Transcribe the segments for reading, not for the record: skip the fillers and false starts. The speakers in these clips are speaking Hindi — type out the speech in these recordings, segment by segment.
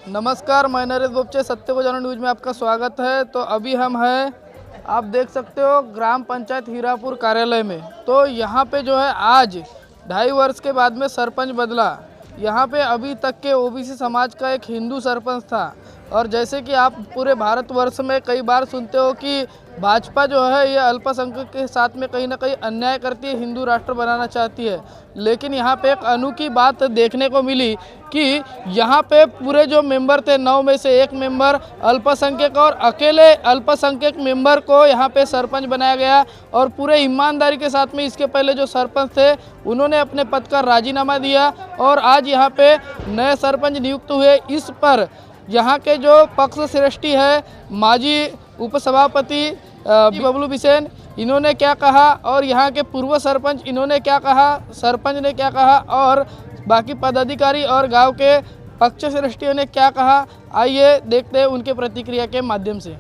नमस्कार, मैं नरेश बोपचे, सत्य को जानो न्यूज़ में आपका स्वागत है। तो अभी हम हैं, आप देख सकते हो, ग्राम पंचायत हीरापुर कार्यालय में। तो यहाँ पे जो है आज 2.5 वर्ष के बाद में सरपंच बदला। यहाँ पे अभी तक के ओबीसी समाज का एक हिंदू सरपंच था। और जैसे कि आप पूरे भारतवर्ष में कई बार सुनते हो कि भाजपा जो है ये अल्पसंख्यक के साथ में कहीं ना कहीं अन्याय करती है, हिंदू राष्ट्र बनाना चाहती है। लेकिन यहाँ पे एक अनोखी बात देखने को मिली कि यहाँ पे पूरे जो मेंबर थे 9 में से 1 मेंबर अल्पसंख्यक, और अकेले अल्पसंख्यक मेंबर को यहाँ पे सरपंच बनाया गया। और पूरे ईमानदारी के साथ में इसके पहले जो सरपंच थे उन्होंने अपने पद का राजीनामा दिया और आज यहाँ पे नए सरपंच नियुक्त हुए। इस पर यहाँ के जो पक्ष श्रेष्ठी है, माजी उपसभापति बबलू बिसेन, इन्होंने क्या कहा और यहाँ के पूर्व सरपंच इन्होंने क्या कहा, सरपंच ने क्या कहा और बाकी पदाधिकारी और गांव के पक्ष श्रेष्ठियों ने क्या कहा, आइए देखते हैं उनके प्रतिक्रिया के माध्यम से।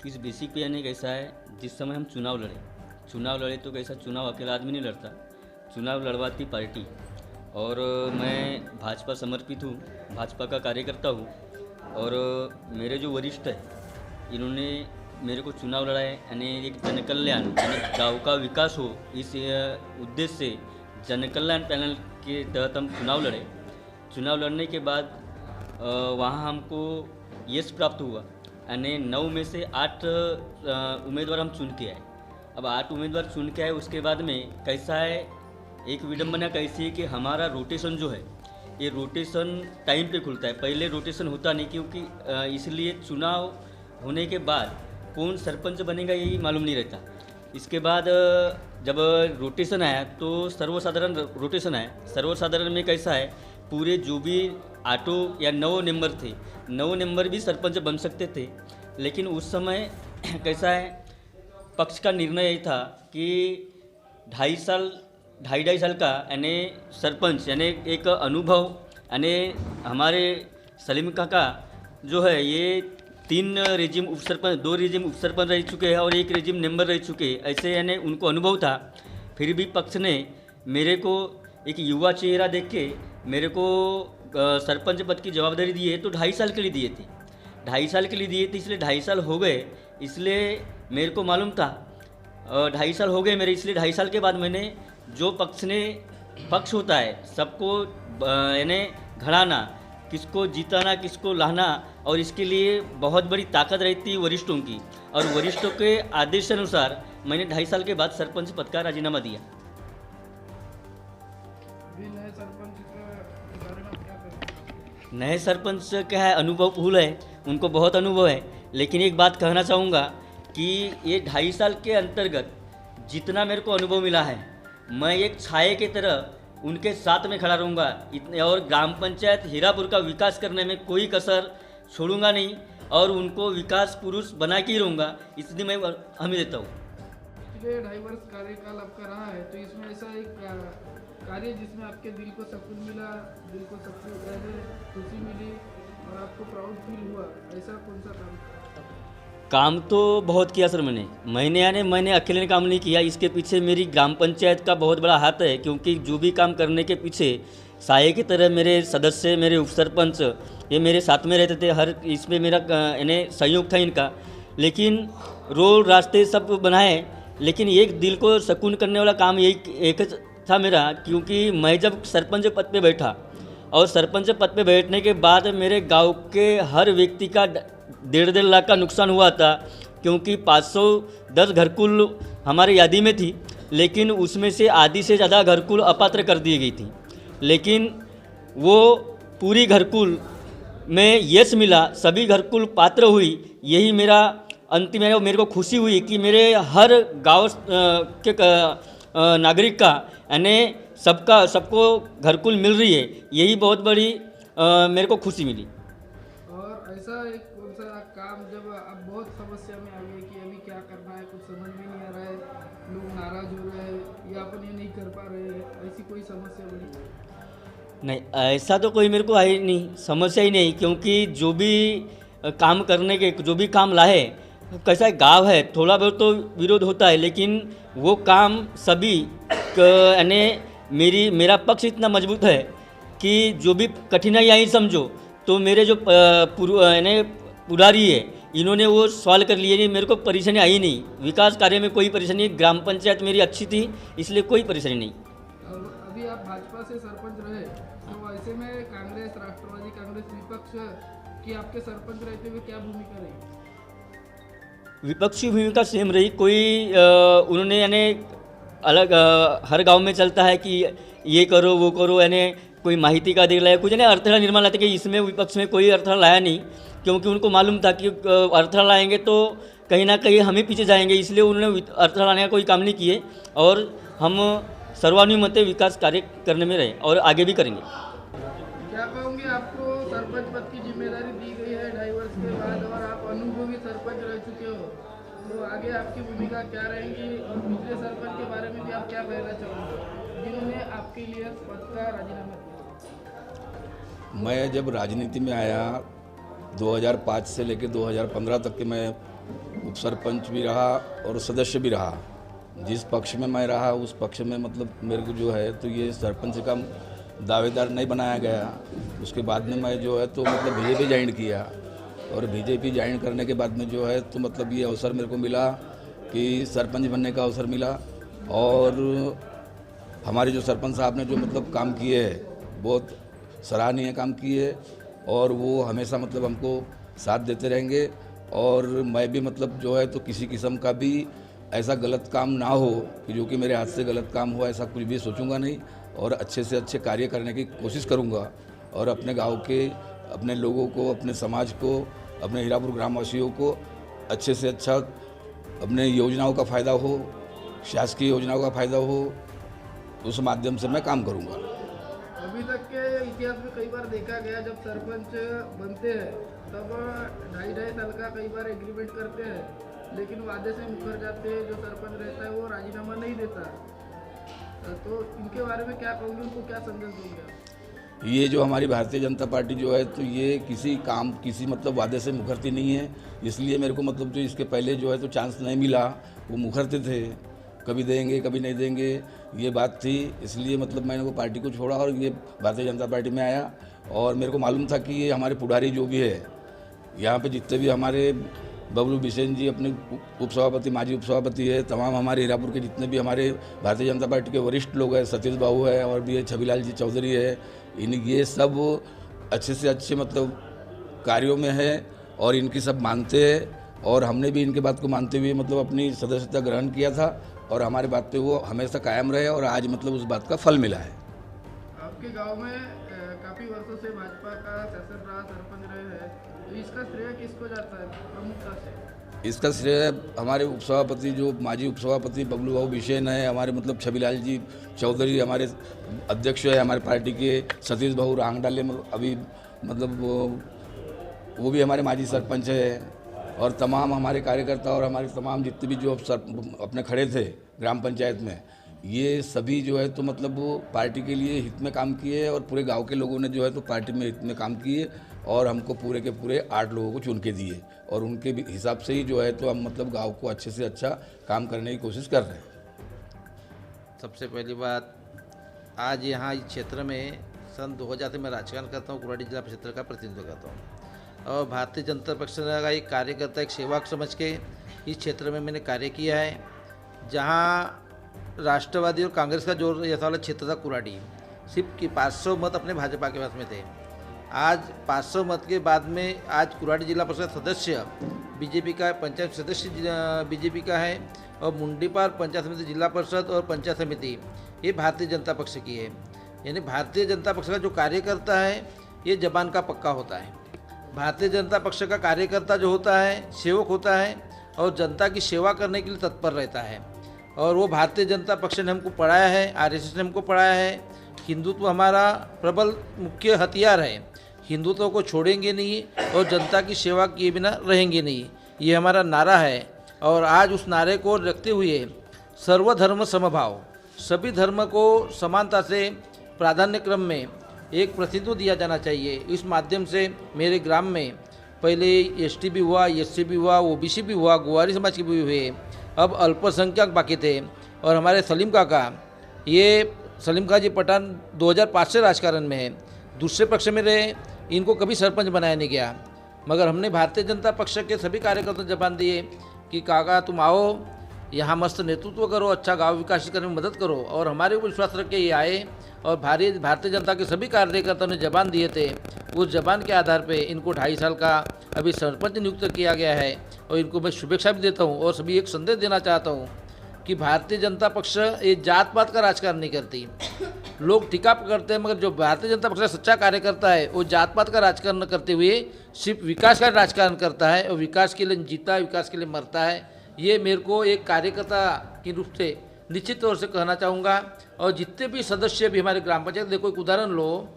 इस बेसिक पे यानी कैसा है, जिस समय हम चुनाव लड़े तो कैसा, चुनाव अकेला आदमी नहीं लड़ता, चुनाव लड़वाती पार्टी। और मैं भाजपा समर्पित हूँ, भाजपा का कार्यकर्ता हूँ। और मेरे जो वरिष्ठ है इन्होंने मेरे को चुनाव लड़ाए, यानी एक जनकल्याण यानी गाँव का विकास हो, इस उद्देश्य से जनकल्याण पैनल के तहत हम चुनाव लड़े। चुनाव लड़ने के बाद वहाँ हमको यश प्राप्त हुआ, यानी 9 में से 8 उम्मीदवार हम चुन के आए। अब 8 उम्मीदवार चुन के आए, उसके बाद में कैसा है, एक विडंबना कैसी है कि हमारा रोटेशन जो है ये रोटेशन टाइम पे खुलता है, पहले रोटेशन होता नहीं, क्योंकि इसलिए चुनाव होने के बाद कौन सरपंच बनेगा यही मालूम नहीं रहता। इसके बाद जब रोटेशन आया तो सर्वसाधारण रोटेशन आया। सर्वसाधारण में कैसा है, पूरे जो भी 8 या 9 नंबर थे, 9 नंबर भी सरपंच बन सकते थे। लेकिन उस समय कैसा है, पक्ष का निर्णय यही था कि 2.5 साल का यानी सरपंच यानी एक अनुभव, यानी हमारे सलीम काका जो है ये 3 रेजिम उपसरपंच, 2 रेजिम उपसरपंच रह चुके हैं और 1 रेजिम मेंबर रह चुके हैं, ऐसे यानी उनको अनुभव था। फिर भी पक्ष ने मेरे को एक युवा चेहरा देख के मेरे को सरपंच पद की जवाबदारी दी है, तो 2.5 साल के लिए दिए थे, 2.5 साल के लिए दिए थे, इसलिए 2.5 साल हो गए। इसलिए मेरे को मालूम था 2.5 साल हो गए मेरे, इसलिए 2.5 साल के बाद मैंने जो पक्ष होता है सबको यानी घड़ाना, किसको जिताना, किसको लाना, और इसके लिए बहुत बड़ी ताकत रहती है वरिष्ठों की। और वरिष्ठों के आदेश अनुसार मैंने 2.5 साल के बाद सरपंच पद का राजीनामा दिया। नए सरपंच क्या है, अनुभवफुल है, उनको बहुत अनुभव है। लेकिन एक बात कहना चाहूँगा कि ये 2.5 साल के अंतर्गत जितना मेरे को अनुभव मिला है, मैं एक छाये की तरह उनके साथ में खड़ा रहूँगा इतने, और ग्राम पंचायत हीरापुर का विकास करने में कोई कसर छोड़ूंगा नहीं और उनको विकास पुरुष बना के ही रहूँगा, इसलिए मैं हमें देता हूँ। पिछले 2.5 वर्ष कार्यकाल आपका रहा है, तो इसमें ऐसा एक कार्य जिसमें आपके दिल को सुकून मिला, दिल को सबसे खुशी मिली और आपको प्राउड फील हुआ, ऐसा कौन सा काम तो बहुत किया सर मैंने अकेले काम नहीं किया, इसके पीछे मेरी ग्राम पंचायत का बहुत बड़ा हाथ है। क्योंकि जो भी काम करने के पीछे साये की तरह मेरे सदस्य, मेरे उपसरपंच ये मेरे साथ में रहते थे, हर इसमें मेरा यानी सहयोग था इनका। लेकिन रोड रास्ते सब बनाए, लेकिन एक दिल को सुकून करने वाला काम यही एक था मेरा। क्योंकि मैं जब सरपंच पद पे बैठा और सरपंच पद पे बैठने के बाद मेरे गांव के हर व्यक्ति का 1.5 लाख का नुकसान हुआ था, क्योंकि 510 घरकुल हमारे यादी में थी, लेकिन उसमें से आधी से ज़्यादा घरकुल अपात्र कर दी गई थी। लेकिन वो पूरी घरकुल में यश मिला, सभी घरकुल पात्र हुई, यही मेरा अंतिम है। मेरे को खुशी हुई कि मेरे हर गांव के नागरिक का यानी सबको घरकुल मिल रही है, यही बहुत बड़ी मेरे को खुशी मिली। और ऐसा एक कौन सा काम जब आप बहुत समस्या में आ गए कि अभी क्या करना है, कुछ समझ में नहीं आ रहा है, लोग नाराज हो रहे हैं या अपन ये नहीं कर पा रहे हैं, ऐसी कोई समस्या बनी? नहीं, ऐसा तो कोई मेरे को आई नहीं, समस्या ही नहीं। क्योंकि जो भी काम करने के, जो भी काम लाए, कैसा है, गाँव है, थोड़ा बहुत तो विरोध होता है, लेकिन वो काम सभी यानी मेरा पक्ष इतना मजबूत है कि जो भी कठिनाई आई समझो तो मेरे जो यानी पुरारी है इन्होंने वो सॉल्व कर लिए, नहीं मेरे को परेशानी आई नहीं, विकास कार्य में कोई परेशानी नहीं, ग्राम पंचायत मेरी अच्छी थी इसलिए कोई परेशानी नहीं। अभी आप भाजपा से सरपंच रहे तो ऐसे में कांग्रेस, राष्ट्रवादी कांग्रेस, विपक्ष की आपके सरपंच रहते हुए क्या भूमिका रही? विपक्षी भूमिका सेम रही, कोई उन्होंने यानी अलग हर गांव में चलता है कि ये करो वो करो, यानी कोई माहिती का दिख लाया कुछ नहीं, अर्थड़ा निर्माण लाते कि इसमें विपक्ष में कोई अर्थड़ा लाया नहीं, क्योंकि उनको मालूम था कि अर्थड़ा लाएंगे तो कहीं ना कहीं हम ही पीछे जाएंगे, इसलिए उन्होंने अर्थड़ा लाने का कोई काम नहीं किए और हम सर्वानुमत विकास कार्य करने में रहे और आगे भी करेंगे। क्या कहूँगी, आपको सरपंच पद की जिम्मेदारी दी गई है 2.5 वर्ष के बाद और आप अनुभवी सरपंच रह चुके हो, तो आगे आपकी भूमिका क्या रहेगी और पिछले सरपंच के बारे में भी आप क्या कहना चाहोगे जिन्होंने आपके लिए पद का राजीनामा दिया? मैं जब राजनीति में आया 2005 से लेकर 2015 तक के मैं उप सरपंच भी रहा और सदस्य भी रहा। जिस पक्ष में मैं रहा उस पक्ष में मतलब मेरे को जो है तो ये सरपंच का दावेदार नहीं बनाया गया। उसके बाद में मैं जो है तो मतलब बीजेपी ज्वाइन किया और बीजेपी ज्वाइन करने के बाद में जो है तो मतलब ये अवसर मेरे को मिला कि सरपंच बनने का अवसर मिला और हमारे जो सरपंच साहब ने जो मतलब काम किए है बहुत सराहनीय काम किए और वो हमेशा मतलब हमको साथ देते रहेंगे और मैं भी मतलब जो है तो किसी किस्म का भी ऐसा गलत काम ना हो कि जो कि मेरे हाथ से गलत काम हुआ ऐसा कुछ भी सोचूंगा नहीं और अच्छे से अच्छे कार्य करने की कोशिश करूंगा और अपने गांव के अपने लोगों को, अपने समाज को, अपने हीरापुर ग्रामवासियों को अच्छे से अच्छा अपने योजनाओं का फ़ायदा हो, शासकीय योजनाओं का फ़ायदा हो, उस माध्यम से मैं काम करूंगा। अभी तक के इतिहास में कई बार देखा गया जब सरपंच बनते हैं तब 2.5 साल का कई बार एग्रीमेंट करते हैं लेकिन वादे से मुकर जाते हैं, जो सरपंच रहता है वो राजीनामा नहीं देता, तो इनके बारे में क्या कहोगे, उनको क्या संदेश दोगे? ये जो हमारी भारतीय जनता पार्टी जो है तो ये किसी काम किसी मतलब वादे से मुखरती नहीं है, इसलिए मेरे को मतलब जो इसके पहले जो है तो चांस नहीं मिला, वो मुखरते थे कभी देंगे कभी नहीं देंगे ये बात थी, इसलिए मतलब मैंने वो पार्टी को छोड़ा और ये भारतीय जनता पार्टी में आया और मेरे को मालूम था कि ये हमारे पुढ़ारी जो भी है यहाँ पे जितने भी हमारे बबलू बिसेन जी अपने उपसभापति माजी उपसभापति है, तमाम हमारे हीरापुर के जितने भी हमारे भारतीय जनता पार्टी के वरिष्ठ लोग हैं, सतीश बाबू है और भी है छबीलाल जी चौधरी है, इन ये सब अच्छे से अच्छे मतलब कार्यों में है और इनकी सब मानते हैं और हमने भी इनके बात को मानते हुए मतलब अपनी सदस्यता ग्रहण किया था और हमारे बात पे वो हमेशा कायम रहे और आज मतलब उस बात का फल मिला है। आपके गांव में काफ़ी वर्षों से भाजपा का शासन रहा, सरपंच रहे हैं, तो इसका श्रेय किसको जाता है प्रमुखता से? इसका श्रेय हमारे उपसभापति जो माजी उपसभापति बबलू बाबू बिशेन है, हमारे मतलब छबीलाल जी चौधरी हमारे अध्यक्ष है हमारे पार्टी के, सतीश बाबू रांगडाले अभी मतलब वो भी हमारे माजी सरपंच है और तमाम हमारे कार्यकर्ता और हमारे तमाम जितने भी जो अपने खड़े थे ग्राम पंचायत में, ये सभी जो है तो मतलब वो पार्टी के लिए हित में काम किए और पूरे गांव के लोगों ने जो है तो पार्टी में हित में काम किए और हमको पूरे के पूरे 8 लोगों को चुन के दिए और उनके भी हिसाब से ही जो है तो हम मतलब गांव को अच्छे से अच्छा काम करने की कोशिश कर रहे हैं। सबसे पहली बात, आज यहाँ इस क्षेत्र में सन 2000 से मैं राजकारण करता हूँ, कुराड़ी जिला क्षेत्र का प्रतिनिधित्व करता हूँ और भारतीय जनता पक्ष का एक कार्यकर्ता, एक सेवक समझ के इस क्षेत्र में मैंने कार्य किया है। जहाँ राष्ट्रवादी और कांग्रेस का जो यथा वाला क्षेत्र था कुराड़ी, सिर्फ कि 500 मत अपने भाजपा के पास में थे। आज 500 मत के बाद में आज कुराड़ी जिला परिषद सदस्य बीजेपी का, पंचायत सदस्य बीजेपी का है और मुंडीपार पंचायत समिति जिला परिषद और पंचायत समिति ये भारतीय जनता पक्ष की है। यानी भारतीय जनता पक्ष का जो कार्यकर्ता है ये जबान का पक्का होता है। भारतीय जनता पक्ष का कार्यकर्ता जो होता है सेवक होता है और जनता की सेवा करने के लिए तत्पर रहता है और वो भारतीय जनता पक्ष ने हमको पढ़ाया है, आरएसएस ने हमको पढ़ाया है। हिंदुत्व हमारा प्रबल मुख्य हथियार है, हिंदुत्व को छोड़ेंगे नहीं और जनता की सेवा किए बिना रहेंगे नहीं, ये हमारा नारा है। और आज उस नारे को रखते हुए सर्वधर्म समभाव, सभी धर्म को समानता से प्राधान्य क्रम में एक प्रतिनिधित्व दिया जाना चाहिए। इस माध्यम से मेरे ग्राम में पहले एसटी भी हुआ, एससी भी हुआ, ओबीसी भी हुआ, गोवारी समाज के भी हुए, अब अल्पसंख्यक बाकी थे और हमारे सलीम काका, ये सलीम काजी पठान 2005 से राजकारण में है, दूसरे पक्ष में रहे इनको कभी सरपंच बनाया नहीं गया। मगर हमने भारतीय जनता पक्ष के सभी कार्यकर्ताओं को जबान दिए कि काका तुम आओ, यहाँ मस्त नेतृत्व करो, अच्छा गांव विकास करने में मदद करो। और हमारे ऊपर विश्वास रख के ये आए और भारतीय जनता के सभी कार्यकर्ताओं ने जबान दिए थे। उस जबान के आधार पे इनको 2.5 साल का अभी सरपंच नियुक्त किया गया है। और इनको मैं शुभेच्छा भी देता हूँ और सभी एक संदेश देना चाहता हूँ कि भारतीय जनता पक्ष ये जात पात का राजकारण नहीं करती। लोग टीका करते हैं, मगर जो भारतीय जनता पक्ष का सच्चा कार्यकर्ता है वो जात पात का राजकारण करते हुए सिर्फ विकास का राजकारण करता है और विकास के लिए जीता है, विकास के लिए मरता है। ये मेरे को एक कार्यकर्ता के रूप से निश्चित तौर से कहना चाहूँगा। और जितने भी सदस्य भी हमारे ग्राम पंचायत, देखो एक उदाहरण लो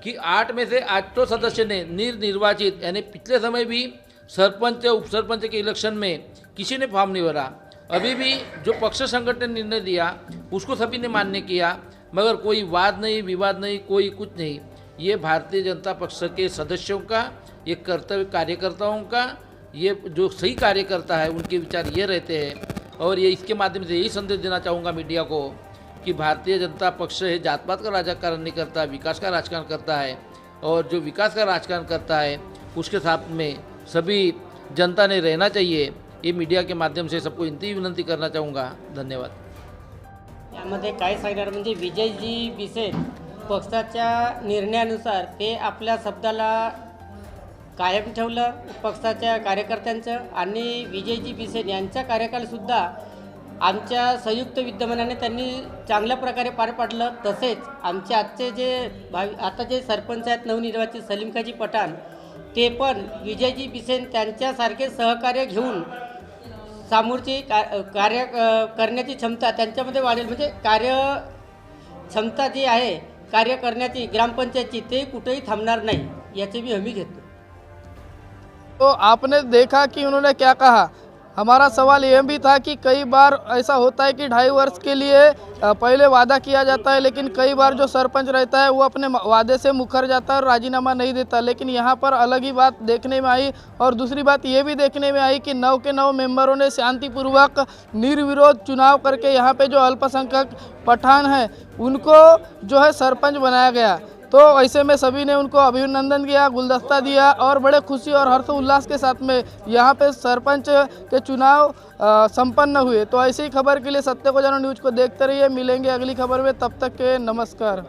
कि 8 में से 8 तो सदस्य ने निर्वाचित, यानी पिछले समय भी सरपंच या उपसरपंच के इलेक्शन में किसी ने फॉर्म नहीं भरा। अभी भी जो पक्ष संगठन ने निर्णय दिया उसको सभी ने मान्य किया, मगर कोई वाद नहीं, विवाद नहीं, कोई कुछ नहीं। ये भारतीय जनता पक्ष के सदस्यों का, ये कर्तव्य कार्यकर्ताओं का, ये जो सही कार्यकर्ता है उनके विचार ये रहते हैं। और ये इसके माध्यम से यही संदेश देना चाहूँगा मीडिया को कि भारतीय जनता पक्ष है जात पात का राजकारण नहीं करता, विकास का राजकारण करता है। और जो विकास का राजकारण करता है उसके साथ में सभी जनता ने रहना चाहिए। ये मीडिया के माध्यम से सबको इतनी विनंती करना चाहूँगा। धन्यवाद। यामध्ये काय सांगणार म्हणजे विजयजी बिसेन पक्षाच्या निर्णयानुसार ते आपल्या शब्दाला कायम ठेवलं पक्षाच्या कार्यकर्त्यांचं। आणि विजयजी बिसेन यांचा कार्यकालसुद्धा आमच्या संयुक्त विद्यमानाने त्यांनी चांगल्या प्रकारे पार पाडलं। तसेच आमचे आजचे जे आता जे सरपंच आहेत नवनिर्वाचित सलीमखाजी पठाण, ते पण विजयजी बिसेन त्यांच्यासारखे सहकार्य घेऊन समोरची कार्य करण्याची क्षमता त्यांच्यामध्ये वाढेल। म्हणजे क्षमता जी आहे कार्य करण्याची ग्रामपंचायतची, ते कुठेही थांबणार नाही याची मी हमी घेतो। तो आपने देखा कि उन्होंने क्या कहा। हमारा सवाल यह भी था कि कई बार ऐसा होता है कि 2.5 वर्ष के लिए पहले वादा किया जाता है, लेकिन कई बार जो सरपंच रहता है वो अपने वादे से मुकर जाता है और राजीनामा नहीं देता। लेकिन यहाँ पर अलग ही बात देखने में आई। और दूसरी बात ये भी देखने में आई कि 9 के 9 मेंबरों ने शांतिपूर्वक निर्विरोध चुनाव करके यहाँ पे जो अल्पसंख्यक पठान हैं उनको जो है सरपंच बनाया गया। तो ऐसे में सभी ने उनको अभिनंदन किया, गुलदस्ता दिया और बड़े खुशी और हर्ष उल्लास के साथ में यहाँ पे सरपंच के चुनाव संपन्न हुए। तो ऐसी ही खबर के लिए सत्य को जानो न्यूज़ को देखते रहिए। मिलेंगे अगली खबर में, तब तक के नमस्कार।